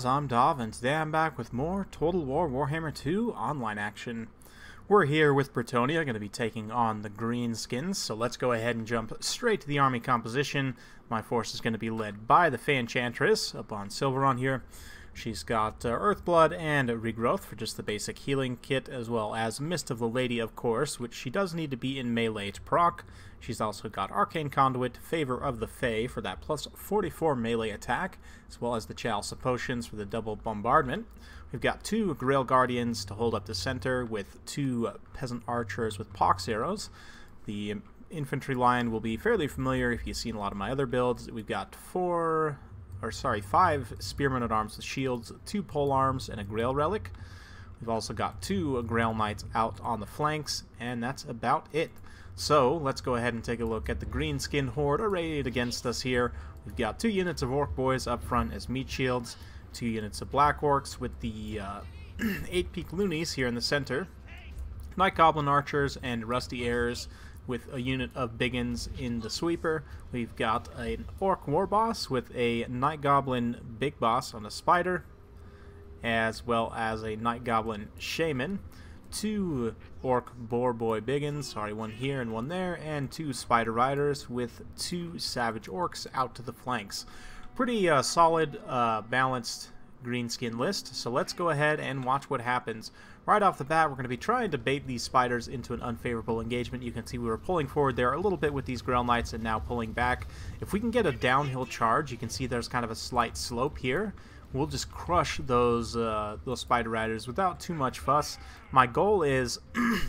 I'm Dov, and today I'm back with more Total War Warhammer 2 online action. We're here with Bretonnia, going to be taking on the green skins, so let's go ahead and jump straight to the army composition. My force is going to be led by the Enchantress up on Silveron here. She's got Earthblood and Regrowth for just the basic healing kit, as well as Mist of the Lady, of course, which she does need to be in melee to proc. She's also got Arcane Conduit, Favor of the Fae for that plus 44 melee attack, as well as the Chalice of Potions for the double bombardment. We've got two Grail Guardians to hold up the center with two Peasant Archers with Pox Arrows. The infantry line will be fairly familiar if you've seen a lot of my other builds. We've got five Spearmen at Arms with shields, two Pole Arms, and a Grail Relic. We've also got two Grail Knights out on the flanks, and that's about it. So let's go ahead and take a look at the green skin horde arrayed against us here. We've got two units of Orc Boys up front as meat shields, two units of Black Orcs with the 8-peak loonies here in the center, Night Goblin Archers and Rusty Heirs with a unit of Biggins in the sweeper. We've got an Orc War Boss with a Night Goblin Big Boss on a Spider, as well as a Night Goblin Shaman, two Orc Boar Boy Biggins, one here and one there, and two Spider Riders with two Savage Orcs out to the flanks. Pretty solid, balanced green skin list, so let's go ahead and watch what happens. Right off the bat, we're going to be trying to bait these spiders into an unfavorable engagement. You can see we were pulling forward there a little bit with these Grail Knights and now pulling back. If we can get a downhill charge, you can see there's kind of a slight slope here. We'll just crush those Spider Riders without too much fuss. My goal is,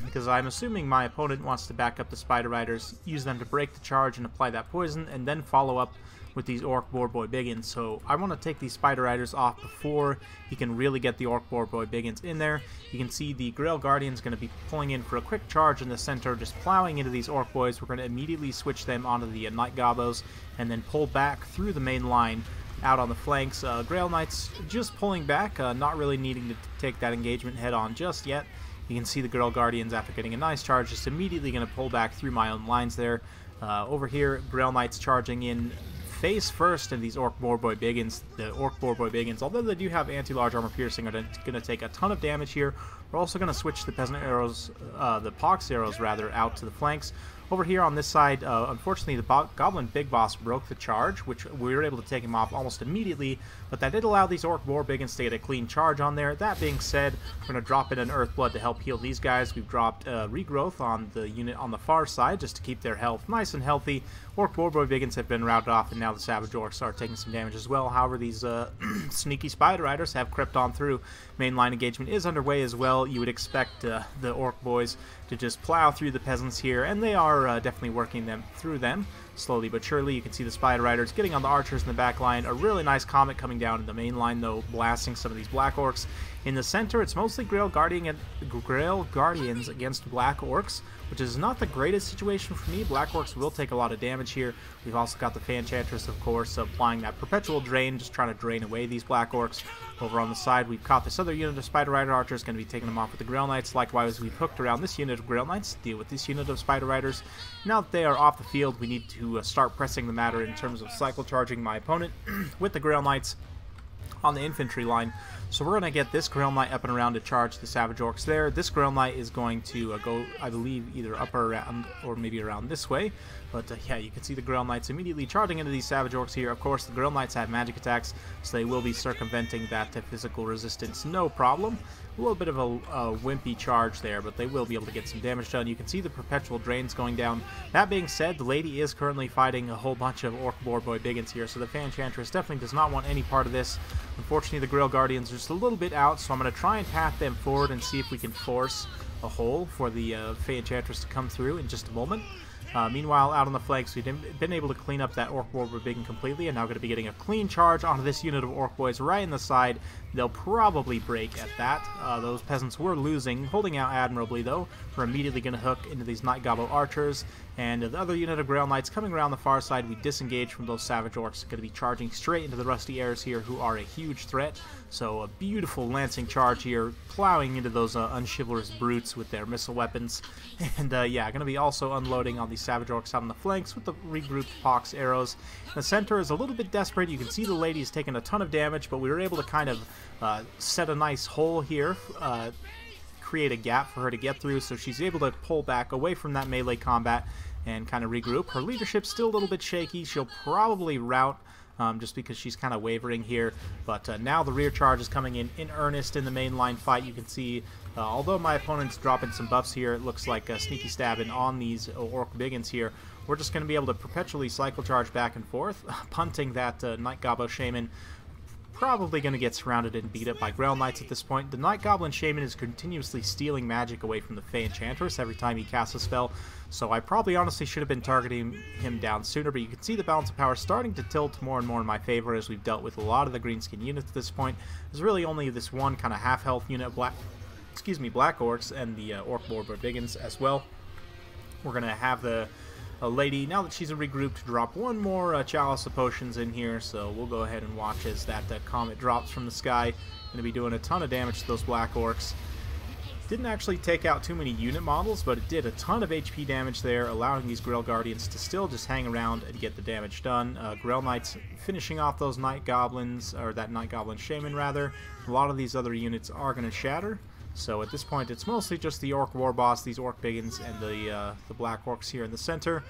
because I'm assuming my opponent wants to back up the Spider Riders, use them to break the charge and apply that poison, and then follow up with these Orc Boar Boy Biggins. So I want to take these Spider Riders off before he can really get the Orc Boar Boy Biggins in there. You can see the Grail Guardian's going to be pulling in for a quick charge in the center, just plowing into these Orc Boys. We're going to immediately switch them onto the Night Gobos and then pull back through the main line out on the flanks. Grail Knights just pulling back, not really needing to take that engagement head on just yet. You can see the Grail Guardians, after getting a nice charge, just immediately going to pull back through my own lines there. Over here, Grail Knights charging in face first, and these Orc Boar Boy Biggins, the Orc Boar Boy Biggins, although they do have anti-large armor piercing, are going to take a ton of damage here. We're also going to switch the Peasant Arrows, the Pox Arrows rather, out to the flanks. Over here on this side, unfortunately, the Goblin Big Boss broke the charge, which we were able to take him off almost immediately, but that did allow these Orc Boar Biggins to get a clean charge on there. That being said, we're going to drop in an Earthblood to help heal these guys. We've dropped Regrowth on the unit on the far side just to keep their health nice and healthy. Orc Boar Boy Biggins have been routed off, and now the Savage Orcs are taking some damage as well. However, these sneaky Spider Riders have crept on through. Mainline engagement is underway as well. You would expect the Orc Boys to just plow through the peasants here, and they are definitely working through them slowly but surely. You can see the Spider Riders getting on the Archers in the back line. A really nice Comet coming down in the main line, though, blasting some of these Black Orcs. In the center, it's mostly Grail Guardians against Black Orcs, which is not the greatest situation for me. Black Orcs will take a lot of damage here. We've also got the Enchantress, of course, applying that Perpetual Drain, just trying to drain away these Black Orcs. Over on the side, we've caught this other unit of Spider Rider Archers, going to be taking them off with the Grail Knights. Likewise, we've hooked around this unit of Grail Knights to deal with this unit of Spider Riders. Now that they are off the field, we need to start pressing the matter in terms of cycle charging my opponent with the Grail Knights on the infantry line. So we're going to get this Grail Knight up and around to charge the Savage Orcs there. This Grail Knight is going to go, I believe, either up or around, or maybe around this way. But yeah, you can see the Grail Knights immediately charging into these Savage Orcs here. Of course, the Grail Knights have magic attacks, so they will be circumventing that physical resistance, no problem. A little bit of a wimpy charge there, but they will be able to get some damage done. You can see the Perpetual Drains going down. That being said, the lady is currently fighting a whole bunch of Orc Boar Boy Biggins here, so the Enchantress definitely does not want any part of this. Unfortunately, the Grail Guardians are just a little bit out, so I'm going to try and path them forward and see if we can force a hole for the Enchantress to come through in just a moment. Meanwhile, out on the flanks, we've been able to clean up that Orc Boar Boy Biggin completely, and now going to be getting a clean charge onto this unit of Orc Boys right in the side. They'll probably break at that. Those peasants were losing, holding out admirably, though. We're immediately going to hook into these Night Gobbo Archers, and the other unit of Grail Knights coming around the far side. We disengage from those Savage Orcs. Going to be charging straight into the Rusty Heirs here, who are a huge threat. So a beautiful lancing charge here, plowing into those unchivalrous brutes with their missile weapons. And yeah, going to be also unloading on these Savage Orcs out on the flanks with the regrouped Pox arrows. The center is a little bit desperate. You can see the lady is taking a ton of damage, but we were able to kind of set a nice hole here, create a gap for her to get through, so she's able to pull back away from that melee combat and kind of regroup. Her leadership's still a little bit shaky. She'll probably rout just because she's kind of wavering here, but now the rear charge is coming in earnest in the mainline fight. You can see, although my opponent's dropping some buffs here, it looks like sneaky stabbing on these Orc Biggins here. We're just going to be able to perpetually cycle charge back and forth, punting that Night Gobbo Shaman. Probably going to get surrounded and beat up by Grail Knights at this point. The Night Goblin Shaman is continuously stealing magic away from the Fey Enchantress every time he casts a spell, so I probably honestly should have been targeting him down sooner, but you can see the balance of power starting to tilt more and more in my favor as we've dealt with a lot of the greenskin units at this point. There's really only this one kind of half-health unit of Black Orcs and the Orc Biggins as well. We're going to have the lady, now that she's regrouped, drop one more Chalice of Potions in here, so we'll go ahead and watch as that comet drops from the sky. Going to be doing a ton of damage to those Black Orcs. Didn't actually take out too many unit models, but it did a ton of HP damage there, allowing these Grail Guardians to still just hang around and get the damage done. Grail Knights finishing off those Night Goblins, or that Night Goblin Shaman rather. A lot of these other units are going to shatter. So at this point, it's mostly just the Orc War Boss, these Orc Biggins, and the Black Orcs here in the center.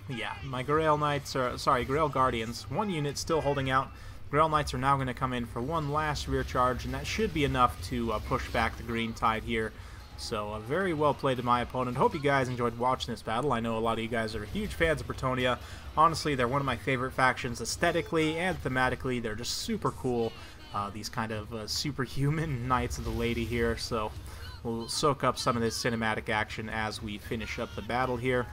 Yeah, my Grail Knights, Grail Guardians, one unit still holding out. Grail Knights are now going to come in for one last rear charge, and that should be enough to push back the green tide here. So very well played to my opponent. Hope you guys enjoyed watching this battle. I know a lot of you guys are huge fans of Bretonnia. Honestly, they're one of my favorite factions aesthetically and thematically. They're just super cool. These kind of superhuman Knights of the Lady here, so we'll soak up some of this cinematic action as we finish up the battle here.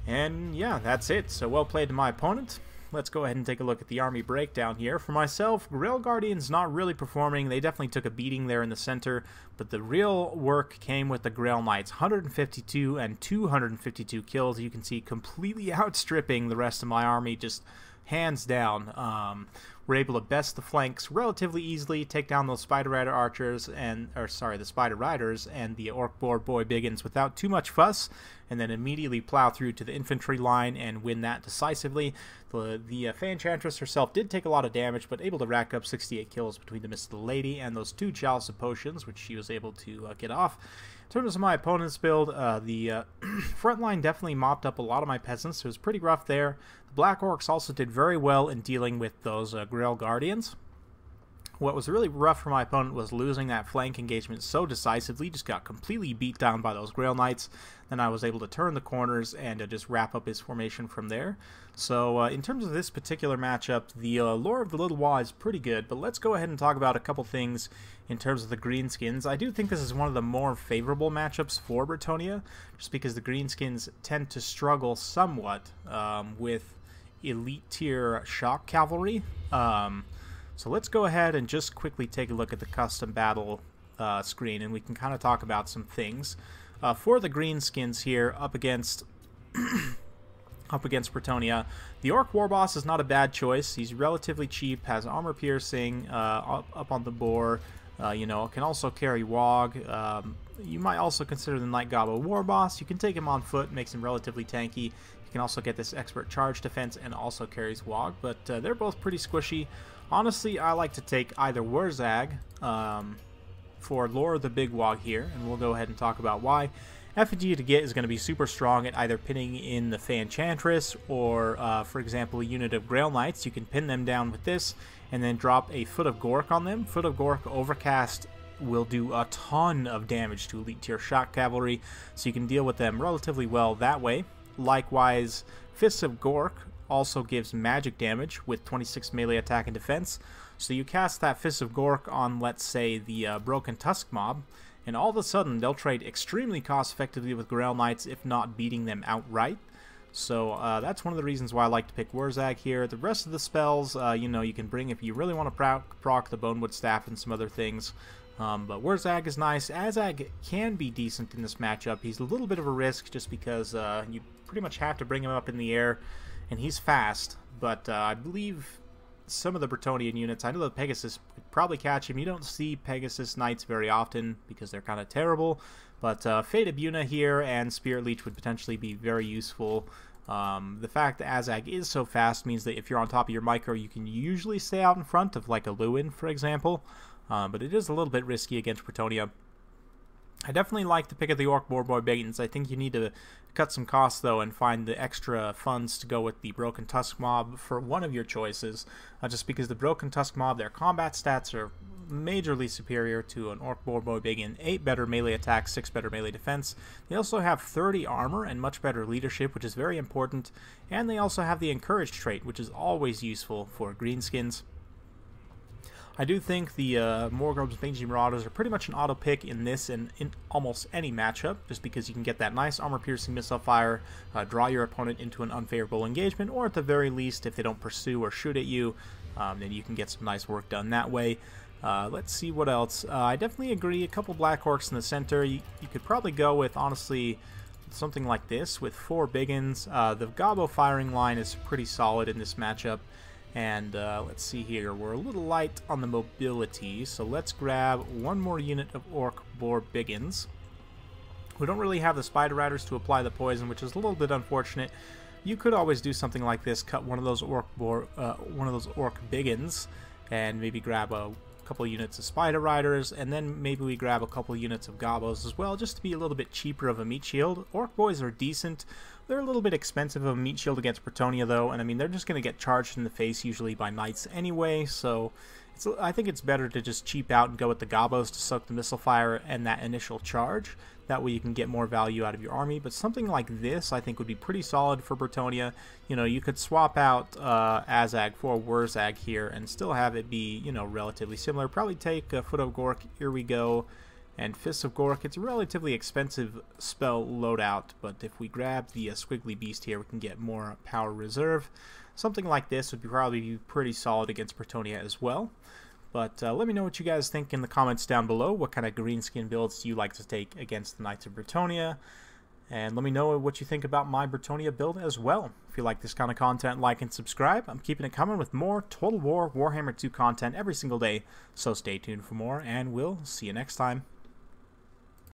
And yeah, that's it. So well played to my opponent. Let's go ahead and take a look at the army breakdown here. For myself, Grail Guardians not really performing. They definitely took a beating there in the center, but the real work came with the Grail Knights. 152 and 252 kills. You can see completely outstripping the rest of my army, just hands down. We're able to best the flanks relatively easily, take down those Spider Rider archers the Spider Riders and the Orc Boar Boy Biggins without too much fuss, and then immediately plow through to the infantry line and win that decisively. The Fey Enchantress herself did take a lot of damage, but able to rack up 68 kills between the Mist of the Lady and those two Chalice of Potions, which she was able to get off. In terms of my opponent's build, the front line definitely mopped up a lot of my peasants. It was pretty rough there. The Black Orcs also did very well in dealing with those Grail Guardians. What was really rough for my opponent was losing that flank engagement so decisively. Just got completely beat down by those Grail Knights. Then I was able to turn the corners and just wrap up his formation from there. So in terms of this particular matchup, the lore of the Little Wa is pretty good, but let's go ahead and talk about a couple things in terms of the Greenskins. I do think this is one of the more favorable matchups for Bretonnia, just because the Greenskins tend to struggle somewhat with elite tier shock cavalry. So let's go ahead and just quickly take a look at the custom battle screen, and we can kind of talk about some things. For the Greenskins here, up against Bretonnia, the Orc Warboss is not a bad choice. He's relatively cheap, has armor piercing up on the boar, can also carry Wog. You might also consider the Night Gobbo Warboss. You can take him on foot, makes him relatively tanky. You can also get this expert charge defense and also carries Wog, but they're both pretty squishy. Honestly, I like to take either Wurzag for Lore of the Big Wog here, and we'll go ahead and talk about why. Effigy to get is going to be super strong at either pinning in the Fey Enchantress or, for example, a unit of Grail Knights. You can pin them down with this and then drop a Foot of Gork on them. Foot of Gork Overcast will do a ton of damage to elite tier shock cavalry, so you can deal with them relatively well that way. Likewise, Fists of Gork also gives magic damage with 26 melee attack and defense. So you cast that Fist of Gork on, let's say, the Broken Tusk mob, and all of a sudden they'll trade extremely cost effectively with Grail Knights, if not beating them outright. So that's one of the reasons why I like to pick Wurzag here. The rest of the spells, you can bring if you really want to proc the Bonewood Staff and some other things. But Wurzag is nice. Azag can be decent in this matchup. He's a little bit of a risk just because you pretty much have to bring him up in the air, and he's fast. But I believe some of the Bretonnian units, I know the Pegasus could probably catch him. You don't see Pegasus Knights very often because they're kind of terrible. But Fate Abuna here and Spirit Leech would potentially be very useful. The fact that Azag is so fast means that if you're on top of your micro, you can usually stay out in front of like a Lewin, for example. But it is a little bit risky against Bretonnia. I definitely like the pick of the Orc Boarboy Biggins. I think you need to cut some costs, though, and find the extra funds to go with the Broken Tusk Mob for one of your choices. Just because the Broken Tusk Mob, their combat stats are majorly superior to an Orc Boarboy Biggin. 8 better melee attack, 6 better melee defense. They also have 30 armor and much better leadership, which is very important. And they also have the Encourage trait, which is always useful for greenskins. I do think the Morgrob's Mangy Marauders are pretty much an auto pick in this and in almost any matchup, just because you can get that nice armor-piercing missile fire, draw your opponent into an unfavorable engagement, or at the very least, if they don't pursue or shoot at you, then you can get some nice work done that way. Let's see what else. I definitely agree, a couple Black Orcs in the center. You could probably go with, honestly, something like this with 4 Biggins. The Gobbo firing line is pretty solid in this matchup. And let's see here, we're a little light on the mobility, so let's grab one more unit of Orc Boar Biggins. We don't really have the Spider Riders to apply the poison, which is a little bit unfortunate. You could always do something like this, cut one of those Orc Biggins, and maybe grab a couple units of Spider Riders, and then maybe we grab a couple units of Gobbos as well, just to be a little bit cheaper of a meat shield. Orc Boys are decent. They're a little bit expensive of a meat shield against Bretonnia, though, and I mean, they're just going to get charged in the face usually by knights anyway, so I think it's better to just cheap out and go with the Gobbos to soak the missile fire and that initial charge. That way you can get more value out of your army, but something like this I think would be pretty solid for Bretonnia. You know, you could swap out Azag for Wurzag here and still have it be, you know, relatively similar. Probably take Foot of Gork, here we go, and Fists of Gork. It's a relatively expensive spell loadout, but if we grab the Squiggly Beast here, we can get more power reserve. Something like this would probably be pretty solid against Bretonnia as well. But let me know what you guys think in the comments down below. What kind of greenskin builds do you like to take against the Knights of Bretonnia? And let me know what you think about my Bretonnia build as well. If you like this kind of content, like and subscribe. I'm keeping it coming with more Total War Warhammer 2 content every single day. So stay tuned for more, and we'll see you next time.